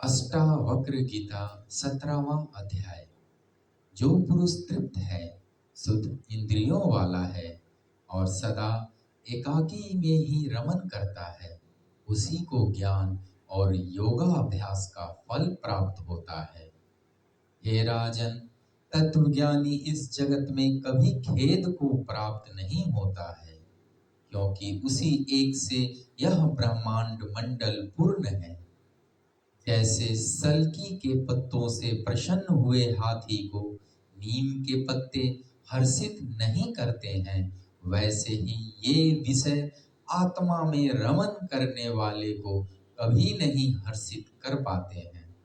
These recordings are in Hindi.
अष्टावक्र गीता 17वां अध्याय। जो पुरुष तृप्त है, शुद्ध इंद्रियों वाला है और सदा एकाकी में ही रमन करता है, उसी को ज्ञान और योगाभ्यास का फल प्राप्त होता है। हे राजन, तत्वज्ञानी इस जगत में कभी खेद को प्राप्त नहीं होता है, क्योंकि उसी एक से यह ब्रह्मांड मंडल पूर्ण है। जैसे सलकी के पत्तों से प्रसन्न हुए हाथी को नीम के पत्ते हर्षित नहीं करते हैं, वैसे ही ये विषय आत्मा में रमन करने वाले को कभी नहीं हर्षित कर पाते हैं।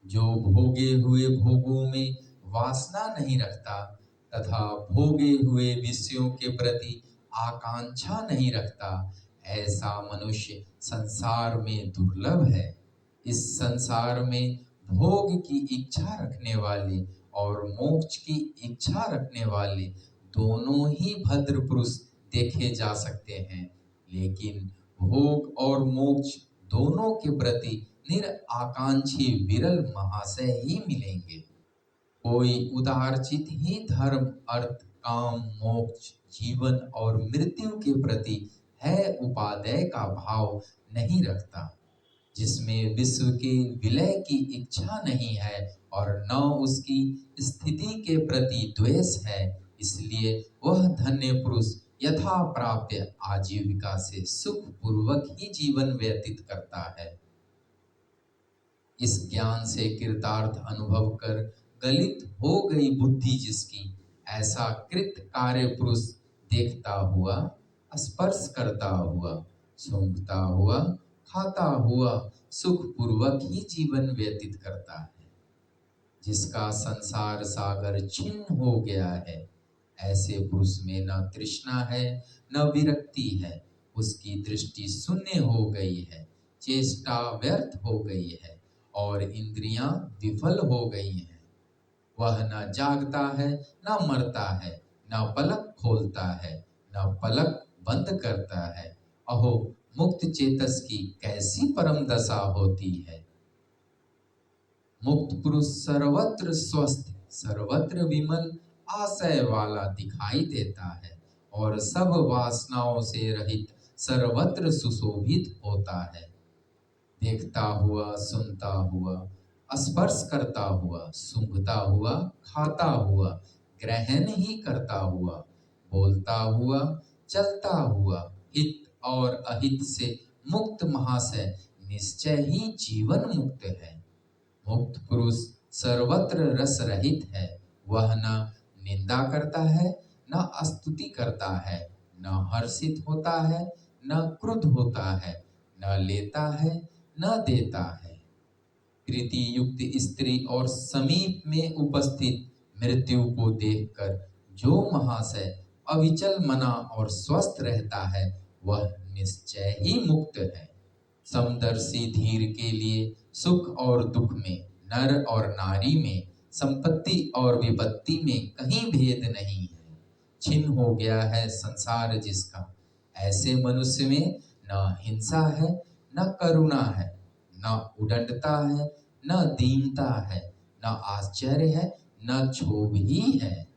जो भोगे हुए भोगों में वासना नहीं रखता तथा भोगे हुए विषयों के प्रति आकांक्षा नहीं रखता, ऐसा मनुष्य संसार में दुर्लभ है। इस संसार में भोग की इच्छा रखने वाले और मोक्ष की इच्छा रखने वाले दोनों ही भद्र पुरुष देखे जा सकते हैं, लेकिन भोग और मोक्ष दोनों के प्रति निराकांक्षी विरल महाशय ही मिलेंगे। कोई उदारचित ही धर्म, अर्थ, काम, मोक्ष, जीवन और मृत्यु के प्रति है उपादेय का भाव नहीं रखता, जिसमें विश्व के विलय की इच्छा नहीं है और न उसकी स्थिति के प्रति द्वेष है, इसलिए वह धन्य पुरुष यथा प्राप्य आजीविका से सुख पूर्वक ही जीवन व्यतीत करता है। इस ज्ञान से कृतार्थ अनुभव कर गलित हो गई बुद्धि जिसकी, ऐसा कृत कार्य पुरुष देखता हुआ, स्पर्श करता हुआ, सूंघता हुआ, खाता हुआ सुख पूर्वक ही जीवन व्यतीत करता है। जिसका संसार सागर छिन्न हो गया है, ऐसे पुरुष में न तृष्णा है न विरक्ति है। उसकी दृष्टि शून्य हो गई है, चेष्टा व्यर्थ हो गई है और इंद्रियां विफल हो गई हैं। वह न जागता है न मरता है, न पलक खोलता है न पलक बंद करता है। अहो, मुक्त चेतस की कैसी परम दशा होती है। मुक्त पुरुष सर्वत्र स्वस्थ, सर्वत्र विमल आशय वाला दिखाई देता है और सब वासनाओं से रहित सर्वत्र सुशोभित होता है। देखता हुआ, सुनता हुआ, स्पर्श करता हुआ, सूंघता हुआ, खाता हुआ, ग्रहण ही करता हुआ, बोलता हुआ, चलता हुआ, हित और अहित से मुक्त महाशय निश्चय ही जीवन मुक्त है। मुक्त पुरुष सर्वत्र रस रहित है। वह न निंदा करता है, न स्तुति करता है, न हर्षित होता है, न क्रुद्ध होता है, न लेता है न देता है। प्रीति युक्त स्त्री और समीप में उपस्थित मृत्यु को देखकर जो महाशय अविचल मना और स्वस्थ रहता है, वह निश्चय ही मुक्त है। समदर्शी धीर के लिए सुख और दुख में, नर और नारी में, संपत्ति और विपत्ति में कहीं भेद नहीं है। छिन्न हो गया है संसार जिसका, ऐसे मनुष्य में न हिंसा है न करुणा है, न उदंडता है न दीनता है, न आश्चर्य है न क्षोभ ही है।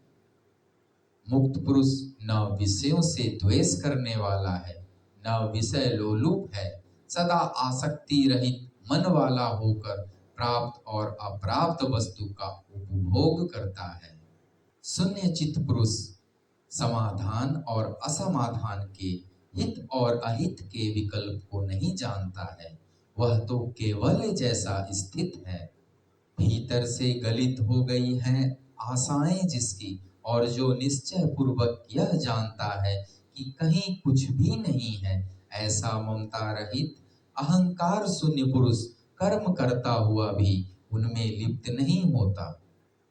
मुक्त पुरुष न विषयों से द्वेष करने वाला है, न विषय लोलुप है, सदा आसक्ति रहित मन वाला होकर प्राप्त और अप्राप्त वस्तु का उपभोग करता है। शून्य चित्त पुरुष समाधान और असमाधान के, हित और अहित के विकल्प को नहीं जानता है। वह तो केवल जैसा स्थित है। भीतर से गलित हो गई हैं आशाएं जिसकी, और जो निश्चय पूर्वक यह जानता है कि कहीं कुछ भी नहीं है, ऐसा ममता रहित अहंकार शून्य पुरुष कर्म करता हुआ भी उनमें लिप्त नहीं होता।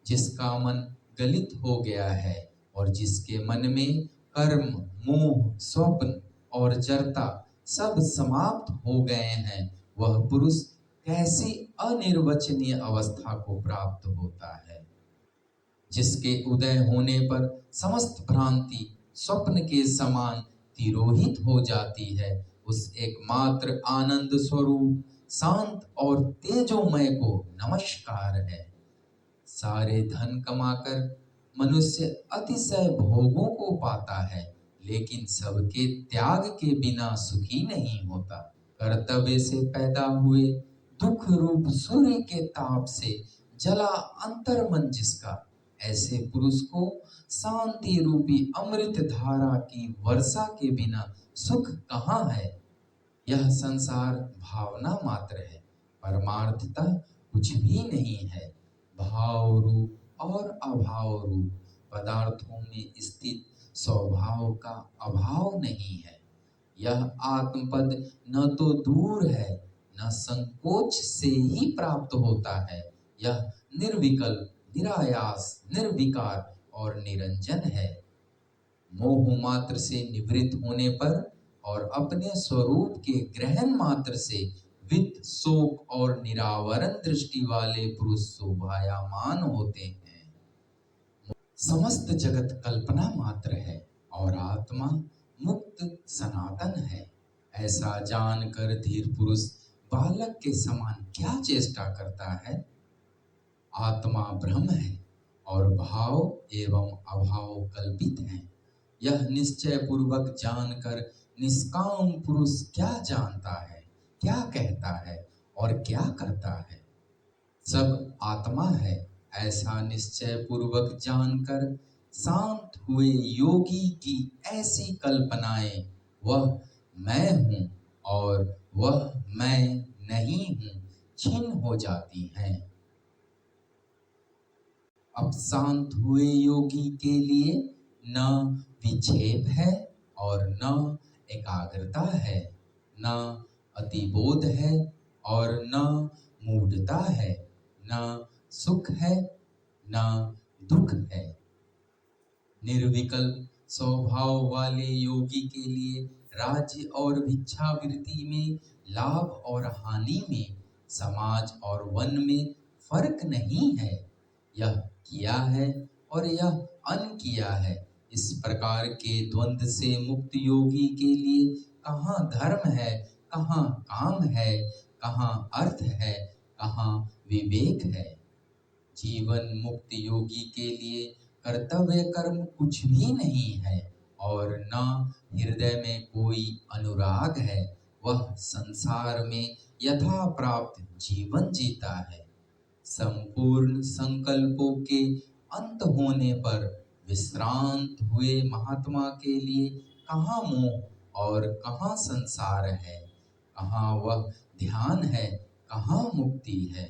जिसका मन गलित हो गया है और जिसके मन में कर्म, मोह, स्वप्न और जड़ता सब समाप्त हो गए हैं, वह पुरुष कैसी अनिर्वचनीय अवस्था को प्राप्त होता है। जिसके उदय होने पर समस्त भ्रांति स्वप्न के समान तिरोहित हो जाती है, उस एकमात्र आनंद स्वरूप शांत और तेजोमय को नमस्कार है। सारे धन कमाकर मनुष्य अतिशय भोगों को पाता है, लेकिन सबके त्याग के बिना सुखी नहीं होता। कर्तव्य से पैदा हुए दुख रूप सूर्य के ताप से जला अंतर्मन जिसका, ऐसे पुरुष को शांति रूपी अमृत धारा की वर्षा के बिना सुख कहाँ है। यह संसार भावना मात्र है, परमार्थता कुछ भी नहीं है। भाव रूप और अभाव रूप पदार्थों में स्थित स्वभाव का अभाव नहीं है। यह आत्मपद न तो दूर है, न संकोच से ही प्राप्त होता है। यह निर्विकल्प, निरायास, निर्विकार और निरंजन है। मोह मात्र से निवृत्त होने पर और अपने स्वरूप के ग्रहण मात्र से वित्त, शोक और निरावरण दृष्टि वाले पुरुष शोभायमान होते हैं। समस्त जगत कल्पना मात्र है और आत्मा मुक्त सनातन है। ऐसा जानकर धीर पुरुष बालक के समान क्या चेष्टा करता है। आत्मा ब्रह्म है और भाव एवं अभाव कल्पित है। यह निश्चय पूर्वक जानकर निष्काम पुरुष क्या जानता है, क्या कहता है और क्या करता है। सब आत्मा है, ऐसा निश्चय पूर्वक जानकर शांत हुए योगी की ऐसी कल्पनाएं वह मैं हूँ और वह मैं नहीं हूँ छिन्न हो जाती हैं। अब शांत हुए योगी के लिए न विक्षेप है और न एकाग्रता है, न अतिबोध है और न मूढ़ता है, न सुख है न दुख है। निर्विकल्प स्वभाव वाले योगी के लिए राज्य और भिक्षावृत्ति में, लाभ और हानि में, समाज और वन में फर्क नहीं है। यह किया है और यह अन किया है। इस प्रकार के द्वंद्व से मुक्त योगी के लिए कहाँ धर्म है, कहाँ काम है, कहाँ अर्थ है, कहाँ विवेक है। जीवन मुक्त योगी के लिए कर्तव्य कर्म कुछ भी नहीं है और न हृदय में कोई अनुराग है। वह संसार में यथा प्राप्त जीवन जीता है। संपूर्ण संकल्पों के अंत होने पर विश्रांत हुए महात्मा के लिए कहाँ मोह और कहाँ संसार है, कहाँ वह ध्यान है, कहाँ मुक्ति है।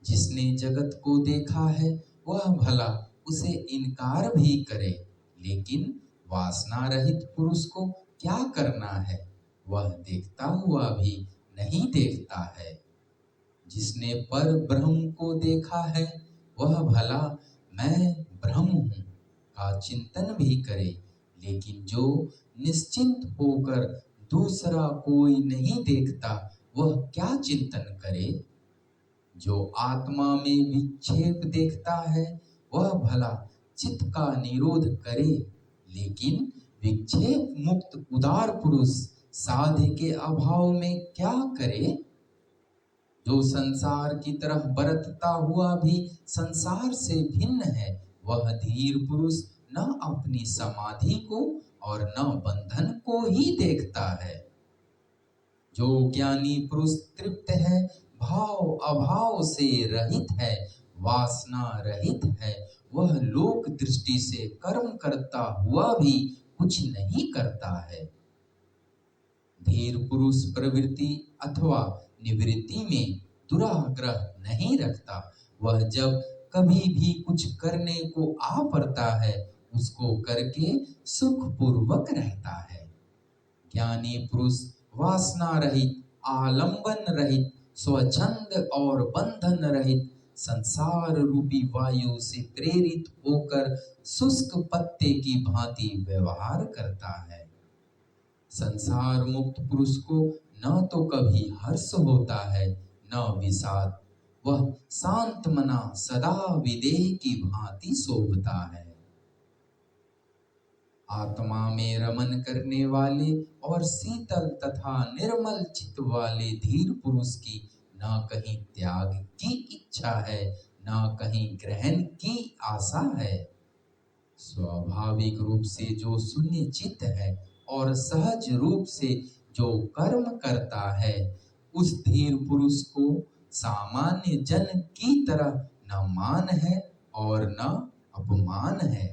जिसने जगत को देखा है वह भला उसे इनकार भी करे, लेकिन वासना रहित पुरुष को क्या करना है, वह देखता हुआ भी नहीं देखता है। जिसने पर ब्रह्म को देखा है वह भला मैं ब्रह्म हूँ का चिंतन भी करे, लेकिन जो निश्चिंत होकर दूसरा कोई नहीं देखता वह क्या चिंतन करे। जो आत्मा में विक्षेप देखता है वह भला चित्त का निरोध करे, लेकिन विक्षेप मुक्त उदार पुरुष साध्य के अभाव में क्या करे। जो संसार की तरफ बरतता हुआ भी संसार से भिन्न है, वह धीर पुरुष न अपनी समाधि को और न बंधन को ही देखता है। जो ज्ञानी पुरुष तृप्त है, भाव अभाव से रहित है, वासना रहित है, वह लोक दृष्टि से कर्म करता हुआ भी कुछ नहीं करता है। धीर पुरुष प्रवृत्ति अथवा निवृत्ति में दुराग्रह नहीं रखता। वह जब कभी भी कुछ करने को आ पड़ता है उसको करके सुख पूर्वक रहता है। ज्ञानी पुरुष वासना रहित, आलंबन रहित, स्वच्छंद और बंधन रहित संसार रूपी वायु से प्रेरित होकर शुष्क पत्ते की भांति व्यवहार करता है। संसार मुक्त पुरुष को न तो कभी हर्ष होता है न विषाद। वह शांत मना सदा विदेह की भांति शोभता है। आत्मा में रमन करने वाले और शीतल तथा निर्मल चित्त वाले धीर पुरुष की न कहीं त्याग की इच्छा है, न कहीं ग्रहण की आशा है। स्वाभाविक रूप से जो शून्य चित्त है और सहज रूप से जो कर्म करता है, उस धीर पुरुष को सामान्य जन की तरह न मान है और न अपमान है।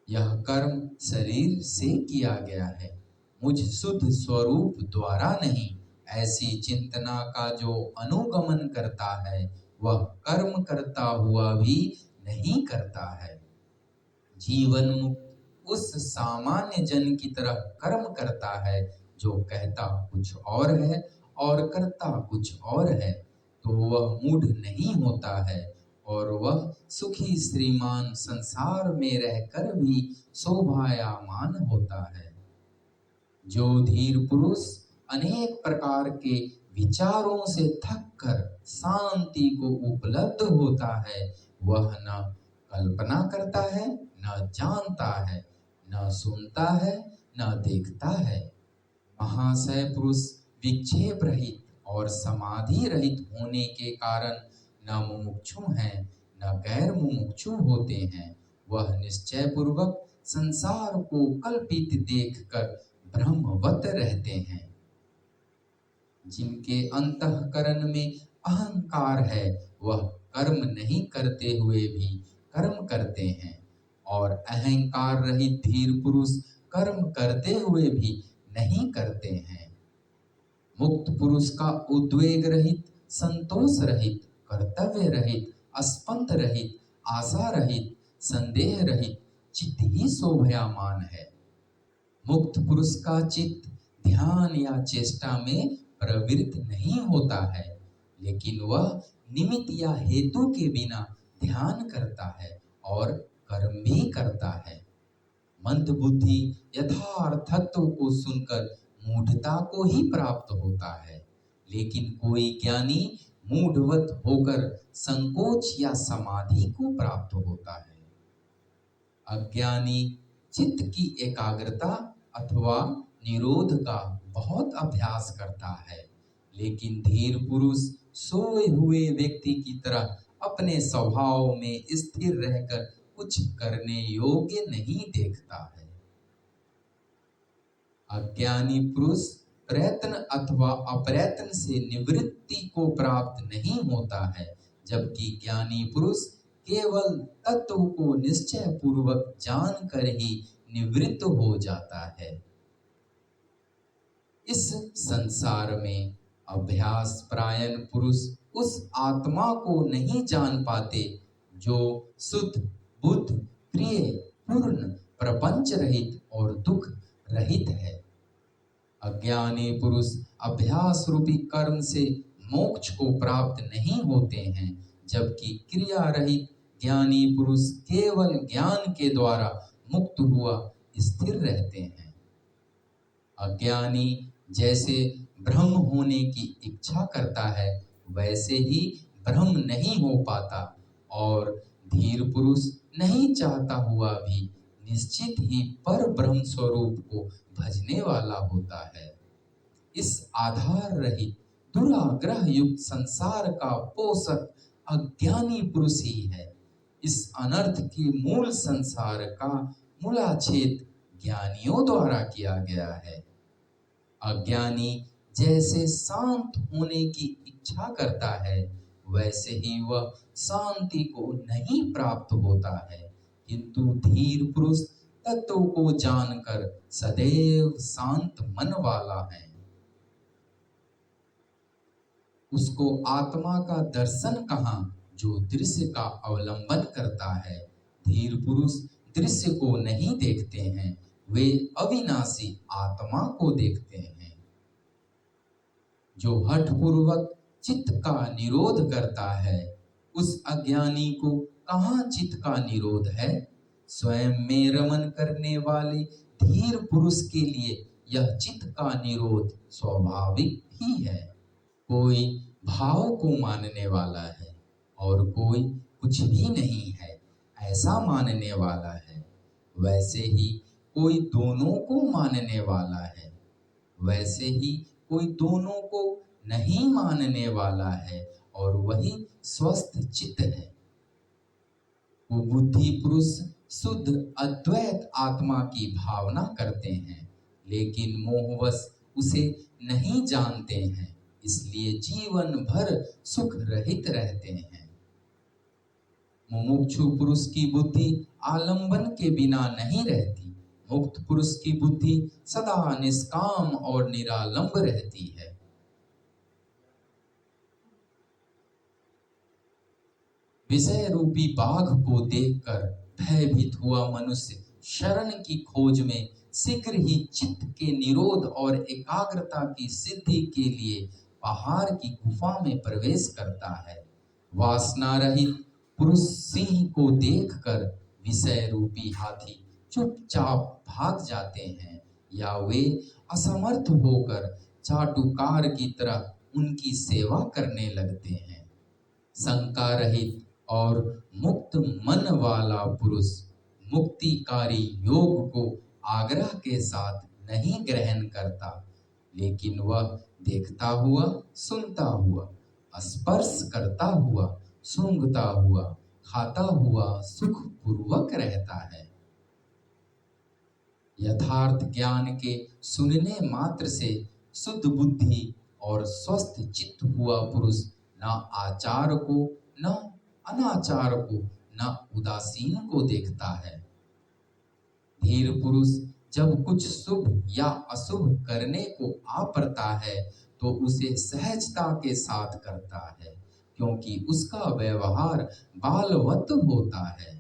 यह कर्म शरीर से किया गया है, मुझ शुद्ध स्वरूप द्वारा नहीं। ऐसी चिंतना का जो अनुगमन करता है, वह कर्म करता हुआ भी नहीं करता है। जीवन मुक्त उस सामान्य जन की तरह कर्म करता है जो कहता कुछ और है और करता कुछ और है, तो वह मूढ़ नहीं होता है और वह सुखी श्रीमान संसार में रहकर भी शोभायमान होता है। जो धीर पुरुष अनेक प्रकार के विचारों से थक कर शांति को उपलब्ध होता है, वह न कल्पना करता है, न जानता है, न सुनता है, न देखता है। महाशय पुरुष विक्षेप रहित और समाधि रहित होने के कारण न मुमुक्षु हैं, न गैर मुमुक्षु होते हैं। वह निश्चय पूर्वक संसार को कल्पित देखकर ब्रह्मवत रहते हैं। जिनके अंतःकरण में अहंकार है, वह कर्म नहीं करते हुए भी कर्म करते हैं, और अहंकार रहित धीर पुरुष कर्म करते हुए भी नहीं करते हैं। मुक्त पुरुष का उद्वेग रहित, संतोष रहित, कर्तव्य रहित, स्पंद रहित, आशा रहित, संदेह रहित चित्त ही शोभायमान है। मुक्त पुरुष का चित्त ध्यान या चेष्टा में प्रवृत्त नहीं होता है, लेकिन वह निमित्त या हेतु के बिना ध्यान करता है और कर्म भी करता है। मंद बुद्धि यथार्थत्व को सुनकर मूढ़ता को ही प्राप्त होता है, लेकिन कोई ज्ञानी मूढ़वत होकर संकोच या समाधि को प्राप्त होता है। अज्ञानी चित्त की एकाग्रता अथवा निरोध का बहुत अभ्यास करता है, लेकिन धीर पुरुष सोए हुए व्यक्ति की तरह अपने स्वभाव में स्थिर रहकर कुछ करने योग्य नहीं देखता है। अज्ञानी पुरुष प्रयत्न अथवा अप्रयत्न से निवृत्ति को प्राप्त नहीं होता है, जबकि ज्ञानी पुरुष केवल तत्व को निश्चय पूर्वक जानकर ही निवृत्त हो जाता है। इस संसार में अभ्यास प्रायण पुरुष उस आत्मा को नहीं जान पाते जो शुद्ध, बुद्ध, प्रिय, पूर्ण, प्रपंच रहित और दुख रहित है। अज्ञानी पुरुष अभ्यास रूपी कर्म से मोक्ष को प्राप्त नहीं होते हैं, जबकि क्रिया रहित ज्ञानी पुरुष केवल ज्ञान के द्वारा मुक्त हुआ स्थिर रहते हैं। अज्ञानी जैसे ब्रह्म होने की इच्छा करता है, वैसे ही ब्रह्म नहीं हो पाता, और धीर पुरुष नहीं चाहता हुआ भी निश्चित ही पर ब्रह्म स्वरूप को भजने वाला होता है। इस आधार रहित दुराग्रह युक्त संसार का पोषक अज्ञानी पुरुष ही है। इस अनर्थ की मूल संसार का मूलाच्छेद ज्ञानियों द्वारा किया गया है। अज्ञानी जैसे शांत होने की इच्छा करता है, वैसे ही वह शांति को नहीं प्राप्त होता है, किंतु धीर पुरुष तत्व को जानकर सदैव शांत मन वाला है। उसको आत्मा का दर्शन कहाँ जो दृश्य का अवलंबन करता है। धीर पुरुष दृश्य को नहीं देखते हैं, वे अविनाशी आत्मा को देखते हैं। जो हठ पूर्वक चित्त का निरोध करता है, उस अज्ञानी को कहाँ चित्त का निरोध है। स्वयं में रमन करने वाले धीर पुरुष के लिए यह चित्त का निरोध स्वाभाविक ही है। कोई भाव को मानने वाला है और कोई कुछ भी नहीं है। ऐसा मानने वाला है, वैसे ही कोई दोनों को मानने वाला है, वैसे ही कोई दोनों को नहीं मानने वाला है, और वही स्वस्थ चित्त है। वो बुद्धि पुरुष शुद्ध अद्वैत आत्मा की भावना करते हैं, लेकिन मोहवश उसे नहीं जानते हैं, इसलिए जीवन भर सुख रहित रहते हैं। मुमुक्षु पुरुष की बुद्धि आलंबन के बिना नहीं रहती, मुक्त पुरुष की बुद्धि सदा निष्काम और निरालंब रहती है। विषय रूपी बाघ को देखकर भयभीत हुआ मनुष्य शरण की खोज में शीघ्र ही चित्त के निरोध और एकाग्रता की सिद्धि के लिए पहाड़ की गुफा में प्रवेश करता है। वासना रहित पुरुष सिंह को देखकर विषय रूपी हाथी चुपचाप भाग जाते हैं, या वे असमर्थ होकर चाटुकार की तरह उनकी सेवा करने लगते हैं। शंका रहित और मुक्त मन वाला पुरुष मुक्तिकारी योग को आग्रह के साथ नहीं ग्रहण करता, लेकिन वह देखता हुआ, सुनता हुआ, स्पर्श करता हुआ, सूंघता हुआ, खाता हुआ सुख पूर्वक रहता है। यथार्थ ज्ञान के सुनने मात्र से शुद्ध बुद्धि और स्वस्थ चित्त हुआ पुरुष न आचार को, न अनाचार को, न उदासीन को देखता है। धीर पुरुष जब कुछ शुभ या अशुभ करने को आ पड़ता है तो उसे सहजता के साथ करता है, क्योंकि उसका व्यवहार बालवत होता है।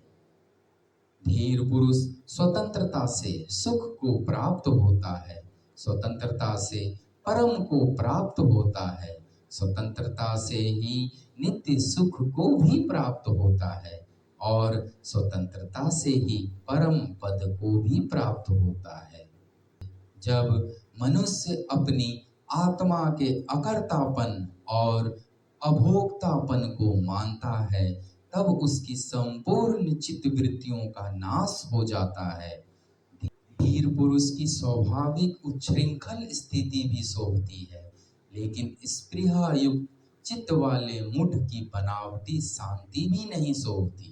धीर पुरुष स्वतंत्रता से सुख को प्राप्त होता है, स्वतंत्रता से परम को प्राप्त होता है, स्वतंत्रता से ही नित्य सुख को भी प्राप्त होता है, और स्वतंत्रता से ही परम पद को भी प्राप्त होता है। जब मनुष्य अपनी आत्मा के अकर्तापन और अभोक्तापन को मानता है, तब उसकी संपूर्ण चित्त वृत्तियों का नाश हो जाता है। धीर पुरुष की स्वाभाविक उच्छृंखल स्थिति भी शोभती है, लेकिन स्पृहा युक्त चित्त वाले मुठ की बनावटी शांति भी नहीं शोभती।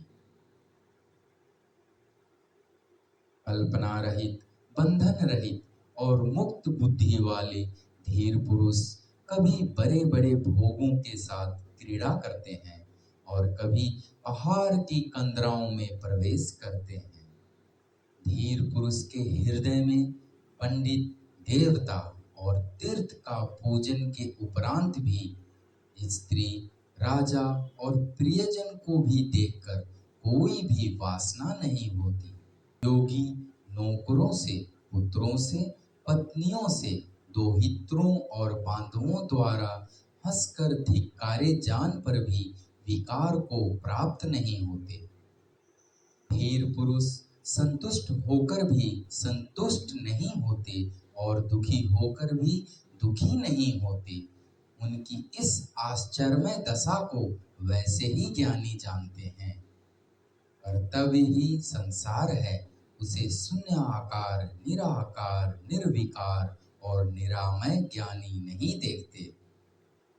कल्पना रहित, बंधन रहित और मुक्त बुद्धि वाले धीर पुरुष कभी बड़े बड़े भोगों के साथ क्रीड़ा करते हैं और कभी पहाड़ की कंदराओं में प्रवेश करते हैं। धीर पुरुष के हृदय में पंडित, देवता और तीर्थ का पूजन के उपरांत भी स्त्री, राजा और प्रियजन को भी देखकर कोई भी वासना नहीं होती। योगी नौकरों से, पुत्रों से, पत्नियों से, दोहित्रों और बांधवों द्वारा हंसकर धिक्कारे जान पर भी विकार को प्राप्त नहीं होते। धीर पुरुष संतुष्ट होकर भी संतुष्ट नहीं होते और दुखी होकर भी दुखी नहीं होते। उनकी इस आश्चर्यमय दशा को वैसे ही ज्ञानी जानते हैं। कर्तव्य ही संसार है, उसे शून्य आकार, निराकार, निर्विकार और निरामय ज्ञानी नहीं देखते।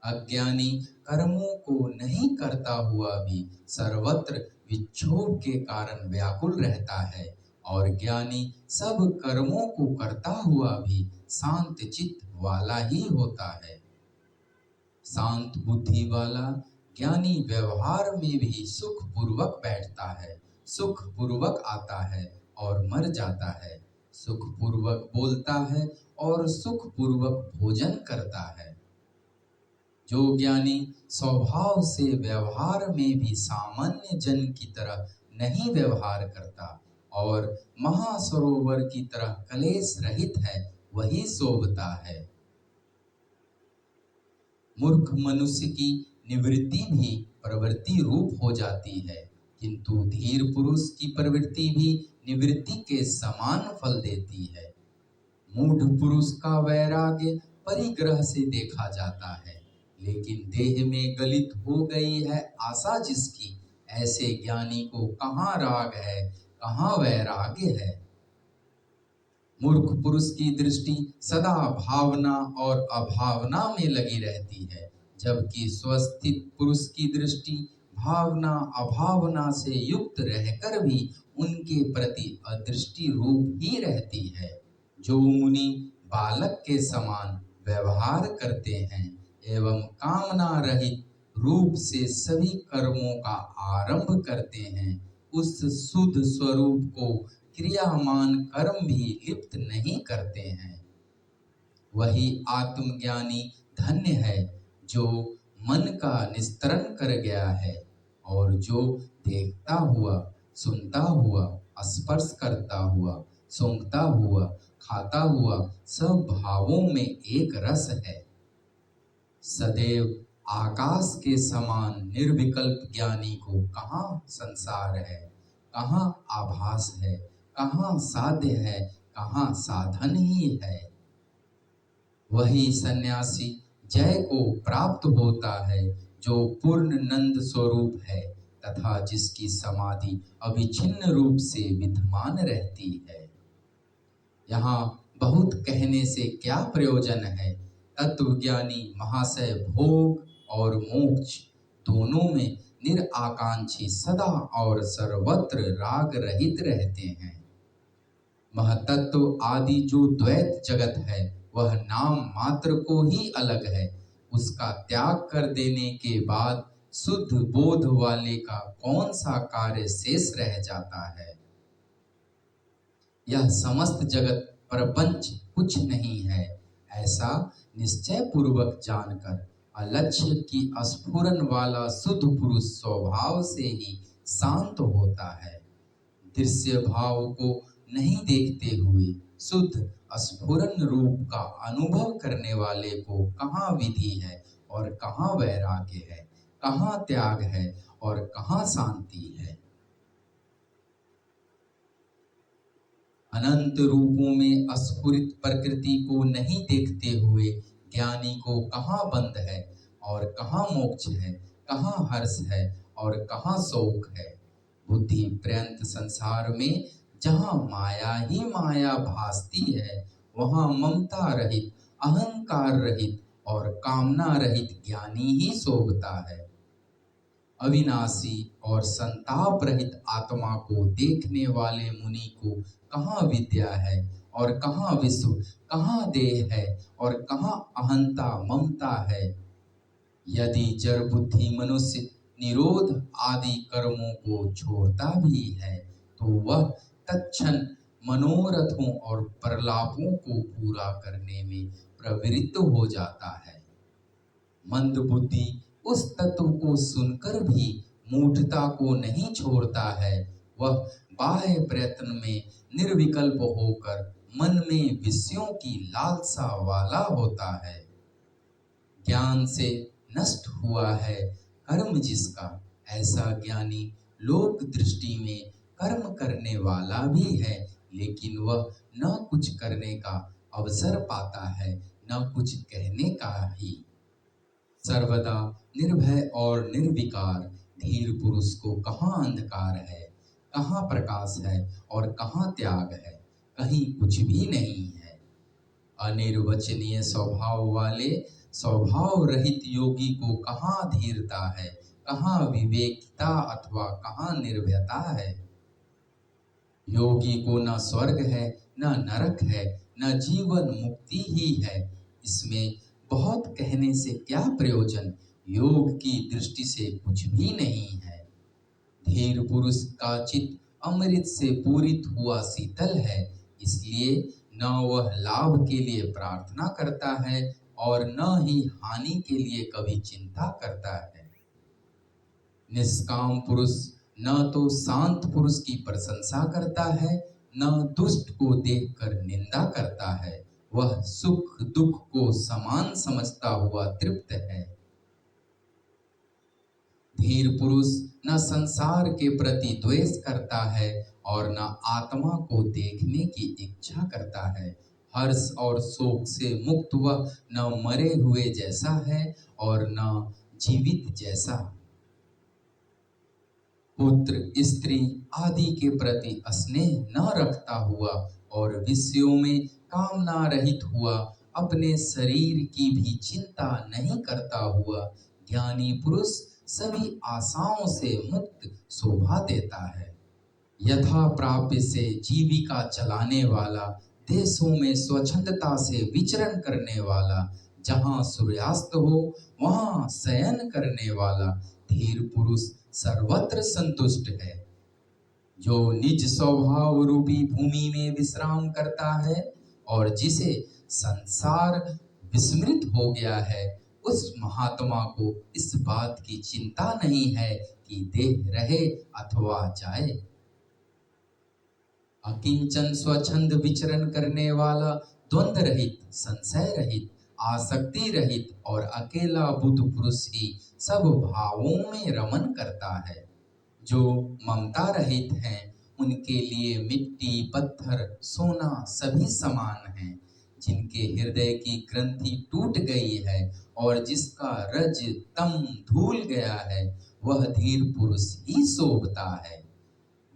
अज्ञानी कर्मों को नहीं करता हुआ भी सर्वत्र विक्षोभ के कारण व्याकुल रहता है, और ज्ञानी सब कर्मों को करता हुआ भी शांत चित्त वाला ही होता है। शांत बुद्धि वाला ज्ञानी व्यवहार में भी सुख पूर्वक बैठता है, सुख पूर्वक आता है और मर जाता है, सुख पूर्वक बोलता है और सुख पूर्वक भोजन करता है। जो ज्ञानी स्वभाव से व्यवहार में भी सामान्य जन की तरह नहीं व्यवहार करता और महासरोवर की तरह कलेश रहित है, वही शोभता है। मूर्ख मनुष्य की निवृत्ति भी प्रवृत्ति रूप हो जाती है, किंतु धीर पुरुष की प्रवृत्ति भी निवृत्ति के समान फल देती है। मूढ़ पुरुष का वैराग्य परिग्रह से देखा जाता है, लेकिन देह में गलित हो गई है आशा जिसकी, ऐसे ज्ञानी को कहाँ राग है, कहाँ वैराग्य है। मूर्ख पुरुष की दृष्टि सदा भावना और अभावना में लगी रहती है, जबकि स्वस्थित पुरुष की दृष्टि भावना अभावना से युक्त रहकर भी उनके प्रति अदृष्टि रूप ही रहती है। जो मुनि बालक के समान व्यवहार करते हैं एवं कामना रहित रूप से सभी कर्मों का आरंभ करते हैं, उस शुद्ध स्वरूप को क्रियामान कर्म भी लिप्त नहीं करते हैं। वही आत्मज्ञानी धन्य है जो मन का निस्तरण कर गया है और जो देखता हुआ, सुनता हुआ, स्पर्श करता हुआ, सूंघता हुआ, खाता हुआ सब भावों में एक रस है। सदैव आकाश के समान निर्विकल्प ज्ञानी को कहाँ संसार है, कहाँ आभास है, कहाँ साध्य है, कहाँ साधन ही है। वही सन्यासी जय को प्राप्त होता है जो पूर्ण नंद स्वरूप है तथा जिसकी समाधि अविच्छिन्न रूप से विद्यमान रहती है। यहाँ बहुत कहने से क्या प्रयोजन है। तत्वज्ञानी महाशय भोग और मोक्ष दोनों में निराकांक्षी सदा और सर्वत्र राग रहित रहते हैं। महतत्व आदि जो द्वैत जगत है वह नाम मात्र को ही अलग है। उसका त्याग कर देने के बाद शुद्ध बोध वाले का कौन सा कार्य शेष रह जाता है। यह समस्त जगत प्रपंच कुछ नहीं है, ऐसा निश्चय पूर्वक जानकर अलक्ष्य की स्फुरन वाला शुद्ध पुरुष स्वभाव से ही शांत होता है। दृश्य भाव को नहीं देखते हुए शुद्ध स्फुरन रूप का अनुभव करने वाले को कहाँ विधि है और कहाँ वैराग्य है, कहाँ त्याग है और कहाँ शांति है। अनंत रूपों में स्फुरित प्रकृति को नहीं देखते हुए ज्ञानी को कहाँ बंध है और कहाँ मोक्ष है, कहाँ हर्ष है और कहाँ शोक है। बुद्धि पर्यंत संसार में जहाँ माया ही माया भासती है, वहाँ ममता रहित, अहंकार रहित और कामना रहित ज्ञानी ही शोभता है। अविनाशी और संताप रहित आत्मा को देखने वाले मुनि को कहाँ विद्या है और कहाँ विश्व, कहाँ देह है और कहाँ अहंता ममता है। यदि जड़ बुद्धि मनुष्य निरोध आदि कर्मों को छोड़ता भी है तो वह तत्क्षण मनोरथों और प्रलापों को पूरा करने में प्रवृत्त हो जाता है। मंद बुद्धि उस तत्व को सुनकर भी मूढ़ता को नहीं छोड़ता है। वह बाह्य प्रयत्न में निर्विकल्प होकर मन में विषयों की लालसा वाला होता है। ज्ञान से नष्ट हुआ है कर्म जिसका, ऐसा ज्ञानी लोक दृष्टि में कर्म करने वाला भी है, लेकिन वह न कुछ करने का अवसर पाता है, न कुछ कहने का ही। सर्वदा निर्भय और निर्विकार धीर पुरुष को कहाँ अंधकार है, कहाँ प्रकाश है और कहाँ त्याग है, कहीं कुछ भी नहीं है। अनिर्वचनीय स्वभाव वाले स्वभाव रहित योगी को कहाँ धीरता है, कहाँ विवेकिता अथवा कहाँ निर्भयता है। योगी को न स्वर्ग है, न नरक है, न जीवन मुक्ति ही है। इसमें बहुत कहने से क्या प्रयोजन, योग की दृष्टि से कुछ भी नहीं है। धीर पुरुष का चित्त अमृत से पूरित हुआ शीतल है, इसलिए न वह लाभ के लिए प्रार्थना करता है और न ही हानि के लिए कभी चिंता करता है। निष्काम पुरुष न तो शांत पुरुष की प्रशंसा करता है, न दुष्ट को देखकर निंदा करता है। वह सुख दुख को समान समझता हुआ तृप्त है। धीर पुरुष न संसार के प्रति द्वेष करता है और न आत्मा को देखने की इच्छा करता है। हर्ष और शोक से मुक्त वह न मरे हुए जैसा है और न जीवित जैसा। पुत्र स्त्री आदि के प्रति स्नेह न रखता हुआ और विषयों में कामना रहित हुआ, अपने शरीर की भी चिंता नहीं करता हुआ, ज्ञानी पुरुष सभी आशाओं से मुक्त शोभा देता है। यथा प्राप्य से जीविका चलाने वाला, देशों में स्वच्छंदता से विचरण करने वाला, जहाँ सूर्यास्त हो वहाँ शयन करने वाला, धीर पुरुष सर्वत्र संतुष्ट है। जो निज स्वभाव रूपी भूमि में विश्राम करता है और जिसे संसार विस्मृत हो गया है, उस महात्मा को इस बात की चिंता नहीं है कि देह रहे अथवा जाए। अकिंचन स्वच्छंद विचरण करने वाला, द्वंद्व रहित, संशय रहित, आसक्ति रहित और अकेला बुद्ध पुरुष ही सब भावों में रमन करता है। जो ममता रहित हैं, उनके लिए मिट्टी, पत्थर, सोना सभी समान हैं। जिनके हृदय की ग्रंथि टूट गई है और जिसका रज तम धूल गया है, वह धीर पुरुष ही शोभता है।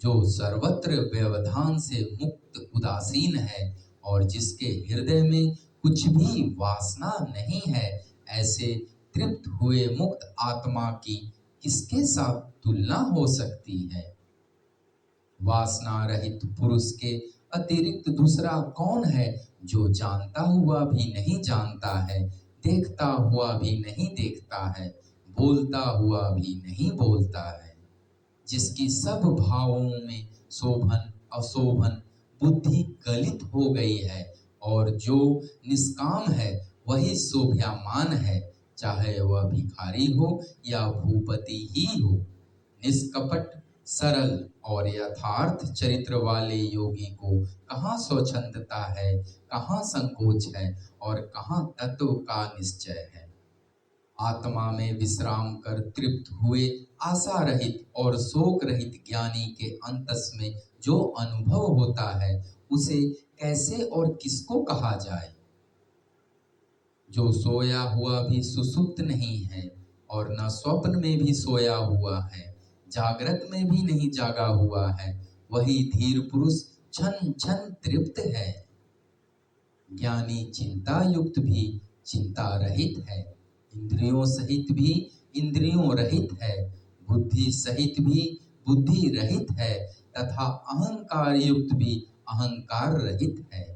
जो सर्वत्र व्यवधान से मुक्त उदासीन है और जिसके हृदय में कुछ भी वासना नहीं है, ऐसे तृप्त हुए मुक्त आत्मा की किसके साथ तुलना हो सकती है। वासना रहित पुरुष के अतिरिक्त दूसरा कौन है जो जानता हुआ भी नहीं जानता है, देखता हुआ भी नहीं देखता है, बोलता हुआ भी नहीं बोलता है। जिसकी सब भावों में शोभन अशोभन बुद्धि गलित हो गई है और जो निष्काम है वही शोभ्यमान है, चाहे वह भिखारी हो या भूपति ही हो। निष्कपट, सरल और यथार्थ चरित्र वाले योगी को कहाँ स्वच्छंदता है, कहाँ संकोच है और कहाँ तत्व का निश्चय है। आत्मा में विश्राम कर तृप्त हुए आशा रहित और शोक रहित ज्ञानी के अंतस में जो अनुभव होता है, उसे कैसे और किसको कहा जाए। जो सोया हुआ भी सुसुप्त नहीं है और न स्वप्न में भी सोया हुआ है, जागृत में भी नहीं जागा हुआ है, वही धीर पुरुष क्षण क्षण तृप्त है। ज्ञानी चिंता युक्त भी चिंता रहित है, इंद्रियों सहित भी इंद्रियों रहित है, बुद्धि सहित भी बुद्धि रहित है तथा अहंकार युक्त भी अहंकार रहित है।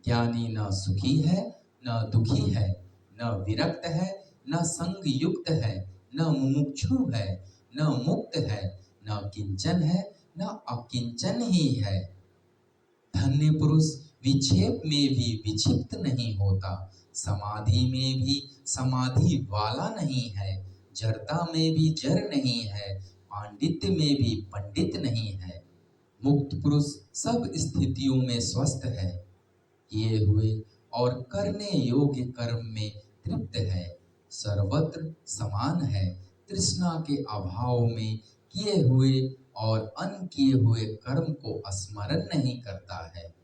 ज्ञानी न सुखी है न दुखी है, न विरक्त है न संग युक्त है, न मुमुक्षु है न मुक्त है, न किंचन है न अकिंचन ही है। धन्य पुरुष विक्षेप में भी विक्षिप्त नहीं होता, समाधि में भी समाधि वाला नहीं है, जड़ता में भी जड़ नहीं है, पांडित्य में भी पंडित नहीं है। मुक्त पुरुष सब स्थितियों में स्वस्थ है, किए हुए और करने योग्य कर्म में तृप्त है, सर्वत्र समान है, तृष्णा के अभाव में किए हुए और अनकिए हुए कर्म को स्मरण नहीं करता है।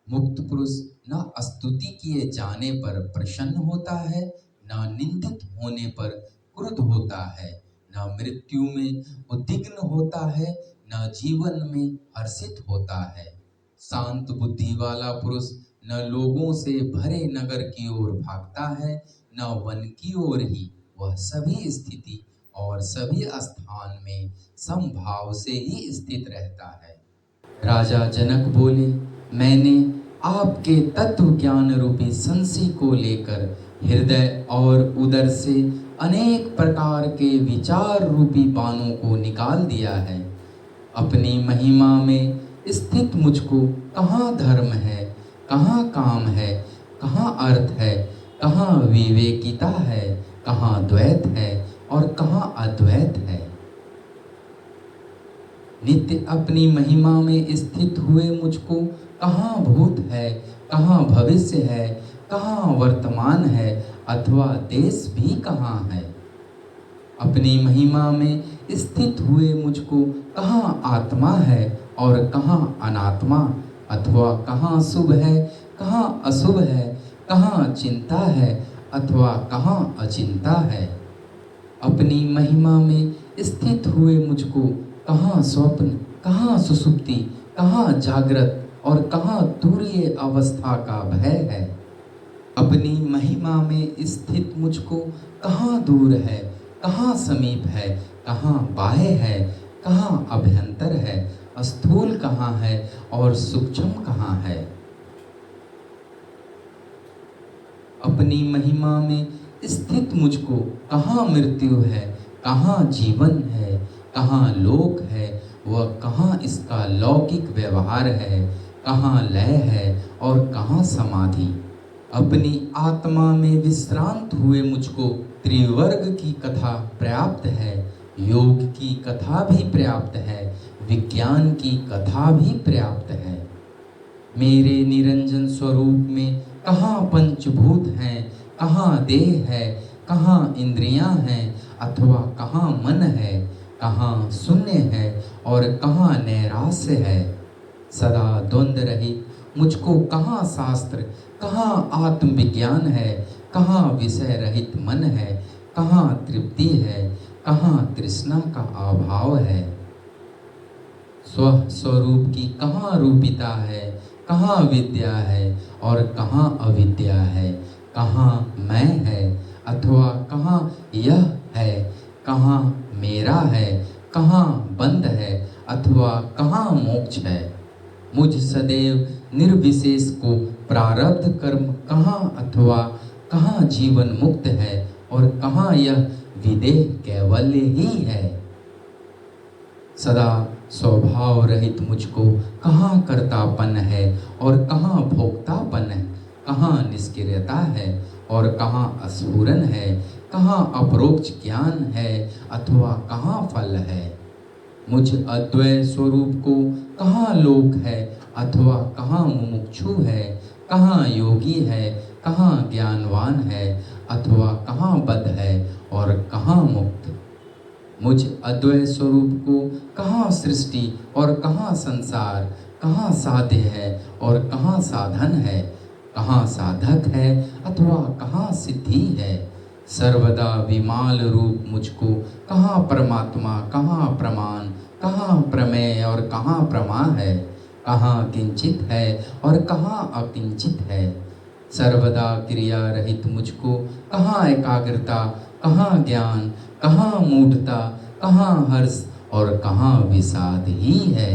मुक्त पुरुष न स्तुति किए जाने पर प्रसन्न होता है, न निंदित होने पर क्रुद्ध होता है, न मृत्यु में उद्विग्न होता है, न जीवन में हर्षित होता है। शांत बुद्धि वाला पुरुष न लोगों से भरे नगर की ओर भागता है, न वन की ओर ही, वह सभी स्थिति और सभी स्थान में समभाव से ही स्थित रहता है। राजा जनक बोले, मैंने आपके तत्व ज्ञान रूपी संसी को लेकर हृदय और उदर से अनेक प्रकार के विचार रूपी बाणों को निकाल दिया है। अपनी महिमा में स्थित मुझको कहाँ धर्म है, कहाँ काम है, कहाँ अर्थ है, कहाँ विवेकिता है, कहाँ द्वैत है और कहाँ अद्वैत है। नित्य अपनी महिमा में स्थित हुए मुझको कहाँ भूत है, कहाँ भविष्य है, कहाँ वर्तमान है अथवा देश भी कहाँ है। अपनी महिमा में स्थित हुए मुझको कहाँ आत्मा है और कहाँ अनात्मा, अथवा कहाँ शुभ है, कहाँ अशुभ है, कहाँ चिंता है अथवा कहाँ अचिंता है। अपनी महिमा में स्थित हुए मुझको कहाँ स्वप्न, कहाँ सुषुप्ति, कहाँ जागृत और कहाँ तुरीय अवस्था का भय है। अपनी महिमा में स्थित मुझको कहाँ दूर है, कहाँ समीप है, कहाँ बाह्य है, कहाँ अभ्यंतर है, स्थूल कहाँ है और सूक्ष्म कहाँ है। अपनी महिमा में स्थित मुझको कहाँ मृत्यु है, कहाँ जीवन है, कहाँ लोक है व कहाँ इसका लौकिक व्यवहार है, कहाँ लय है और कहाँ समाधि। अपनी आत्मा में विश्रांत हुए मुझको त्रिवर्ग की कथा पर्याप्त है, योग की कथा भी पर्याप्त है, विज्ञान की कथा भी पर्याप्त है। मेरे निरंजन स्वरूप में कहाँ पंचभूत हैं, कहाँ देह है, कहाँ इंद्रियां हैं अथवा कहाँ मन है, कहाँ शून्य है और कहाँ नैराश्य है। सदा द्वंद्व रहित मुझको कहाँ शास्त्र, कहाँ आत्मविज्ञान है, कहाँ विषय रहित मन है, कहाँ तृप्ति है, कहाँ तृष्णा का अभाव है। स्वरूप की कहाँ रूपिता है, कहाँ विद्या है और कहाँ अविद्या है, कहाँ मैं है अथवा कहाँ यह है, कहाँ मेरा है, कहाँ बंध है अथवा कहाँ मोक्ष है। मुझ सदैव निर्विशेष को प्रारब्ध कर्म कहाँ अथवा कहाँ जीवन मुक्त है और कहाँ यह विदेह कैवल्य ही है। सदा स्वभाव रहित मुझको कहाँ कर्तापन है और कहाँ भोक्तापन है, कहाँ निष्क्रियता है और कहाँ स्फुरन है, कहाँ अपरोक्ष ज्ञान है अथवा कहाँ फल है। मुझ अद्वैत स्वरूप को कहाँ लोक है अथवा कहाँ मुमुक्षु है, कहाँ योगी है, कहाँ ज्ञानवान है अथवा कहाँ बद्ध है और कहाँ मुक्त। मुझ अद्वैत स्वरूप को कहाँ सृष्टि और कहाँ संसार, कहाँ साध्य है और कहाँ साधन है, कहाँ साधक है अथवा कहाँ सिद्धि है। सर्वदा विमाल रूप मुझको कहाँ परमात्मा, कहाँ प्रमाण, कहाँ प्रमेय और कहाँ प्रमा है, कहाँ किंचित है और कहाँ अकिंचित है। सर्वदा क्रिया रहित मुझको कहाँ एकाग्रता, कहाँ ज्ञान, कहाँ मूढ़ता, कहाँ हर्ष और कहाँ विषाद ही है।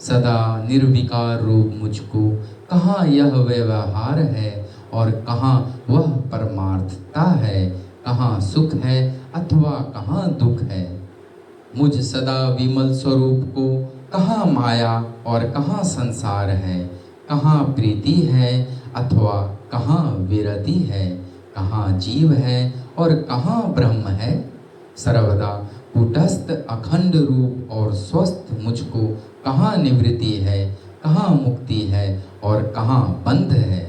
सदा निर्विकार रूप मुझको कहाँ यह व्यवहार है और कहाँ वह परमार्थता है, कहाँ सुख है अथवा कहाँ दुख है। मुझ सदा विमल स्वरूप को कहाँ माया और कहाँ संसार है, कहाँ प्रीति है अथवा कहाँ विरति है, कहाँ जीव है और कहाँ ब्रह्म है। सर्वदा कुटस्थ अखंड रूप और स्वस्थ मुझको कहाँ निवृत्ति है, कहाँ मुक्ति है और कहाँ बंध है।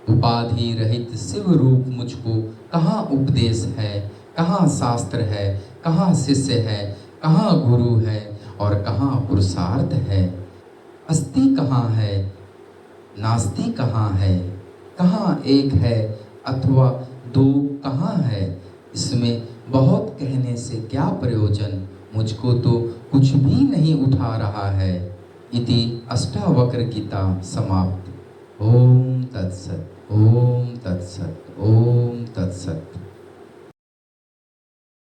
उपाधि रहित शिव रूप मुझको कहाँ उपदेश है, कहाँ शास्त्र है, कहाँ शिष्य है, कहाँ गुरु है और कहाँ पुरुषार्थ है। अस्ति कहाँ है, नास्ति कहाँ है, कहाँ एक है अथवा दो कहाँ है। इसमें बहुत कहने से क्या प्रयोजन, मुझको तो कुछ भी नहीं उठा रहा है। इति अष्टावक्र गीता समाप्त। ओम तत्सत, ओम तत्सत, ओम तत्सत।